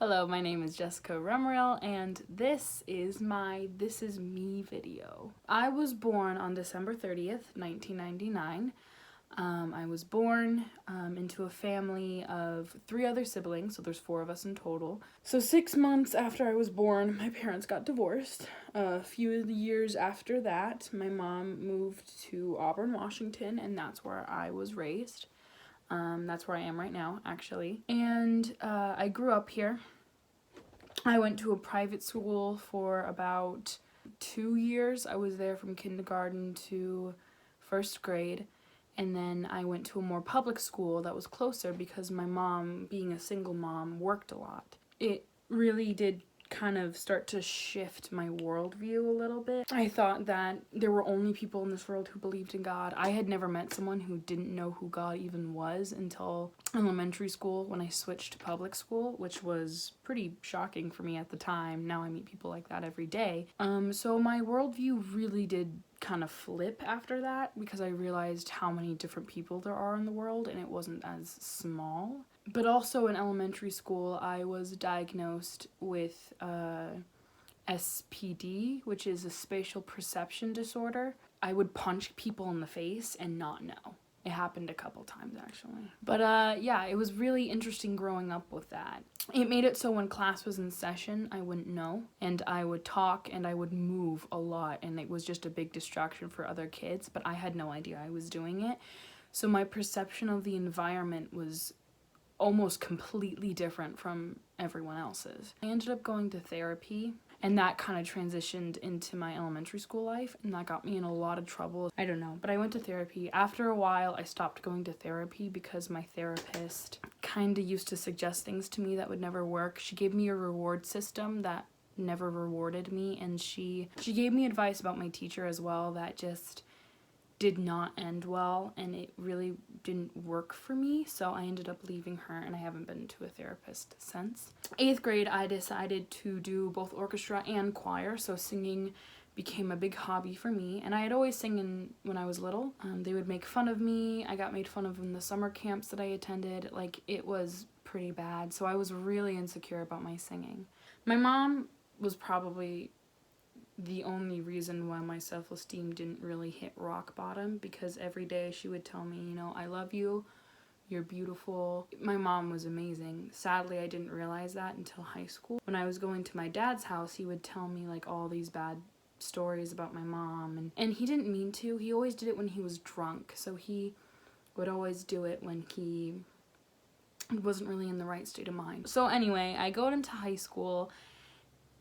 Hello, my name is Jessica Rumrell, and this is my This Is Me video. I was born on December 30th, 1999. I was born into a family of 3 other siblings, so there's 4 of us in total. So 6 months after I was born, my parents got divorced. A few years after that, my mom moved to Auburn, Washington, and that's where I was raised. That's where I am right now, actually. And I grew up here. I went to a private school for about 2 years. I was there from kindergarten to 1st grade. And then I went to a more public school that was closer because my mom, being a single mom, worked a lot. It really did kind of start to shift my worldview a little bit. I thought that there were only people in this world who believed in God. I had never met someone who didn't know who God even was until elementary school when I switched to public school, which was pretty shocking for me at the time. Now I meet people like that every day. So my worldview really did kind of flip after that because I realized how many different people there are in the world and it wasn't as small. But also in elementary school, I was diagnosed with SPD, which is a spatial perception disorder. I would punch people in the face and not know. It happened a couple times, actually. But yeah, it was really interesting growing up with that. It made it so when class was in session, I wouldn't know, and I would talk and I would move a lot, and it was just a big distraction for other kids, but I had no idea I was doing it. So my perception of the environment was almost completely different from everyone else's. I ended up going to therapy, and that kind of transitioned into my elementary school life, and that got me in a lot of trouble. I don't know, but I went to therapy. After a while, I stopped going to therapy because my therapist kind of used to suggest things to me that would never work. She gave me a reward system that never rewarded me, and she gave me advice about my teacher as well that just did not end well, and it really didn't work for me, so I ended up leaving her, and I haven't been to a therapist since. 8th grade, I decided to do both orchestra and choir, so singing became a big hobby for me, and I had always sung when I was little. They would make fun of me. I got made fun of in the summer camps that I attended. Like, it was pretty bad, so I was really insecure about my singing. My mom was probably the only reason why my self-esteem didn't really hit rock bottom, because every day she would tell me, you know, I love you, you're beautiful. My mom was amazing. Sadly, I didn't realize that until high school. When I was going to my dad's house, he would tell me like all these bad stories about my mom, and he didn't mean to. He always did it when he was drunk, so he would always do it when he wasn't really in the right state of mind. So anyway, I go into high school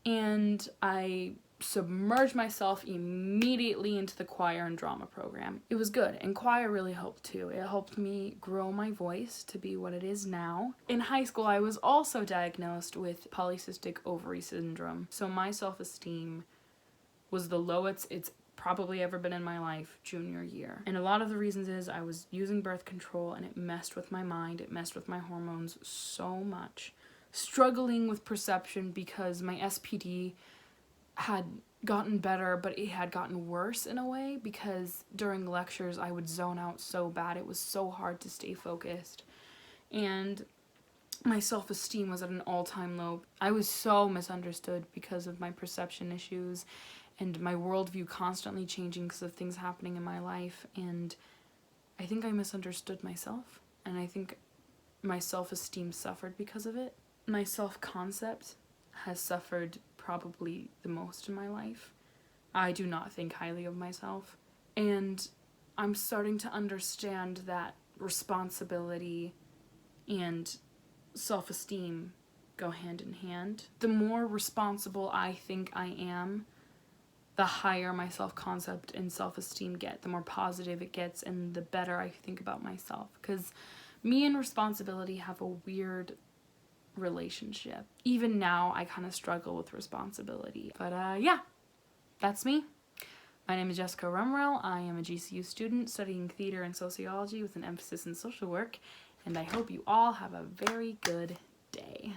and I submerged myself immediately into the choir and drama program. It was good, and choir really helped too. It helped me grow my voice to be what it is now. In high school, I was also diagnosed with polycystic ovary syndrome, so my self-esteem was the lowest it's probably ever been in my life junior year. And a lot of the reasons is I was using birth control, and it messed with my mind, it messed with my hormones so much. Struggling with perception because my SPD had gotten better, but it had gotten worse in a way because during lectures I would zone out so bad. It was so hard to stay focused, and my self-esteem was at an all-time low. I was so misunderstood because of my perception issues and my worldview constantly changing because of things happening in my life, and I think I misunderstood myself, and I think my self-esteem suffered because of it. My self-concept has suffered probably the most in my life. I do not think highly of myself, and I'm starting to understand that responsibility and self-esteem go hand in hand. The more responsible I think I am, the higher my self-concept and self-esteem get, the more positive it gets, and the better I think about myself, because me and responsibility have a weird relationship. Even now, I kind of struggle with responsibility. But yeah, that's me. My name is Jessica Rumrell. I am a GCU student studying theater and sociology with an emphasis in social work, and I hope you all have a very good day.